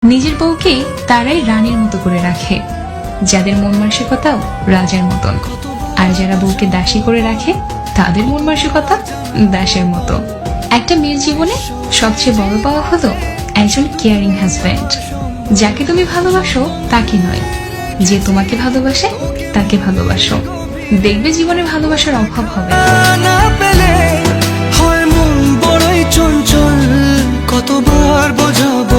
নিজের বউকে তারাই রানীর মতো করে রাখে, যাদের মন মানসিকতাও রাজার মতন। আর যারা বউকে দাসী করে রাখে, তাদের মন মানসিকতা দাসের মতো। একটা মেয়ের জীবনে সবচেয়ে বড় পাওয়া হলো একজন কেয়ারিং হাজব্যান্ড। যাকে তুমি ভালোবাসো তাকে নয়, যে তোমাকে ভালোবাসে তাকে ভালোবাসো। দেখবে জীবনে ভালোবাসার অভাব হবে না পেলে হয় মন বড়ই চঞ্চল, কতবার বোঝাবো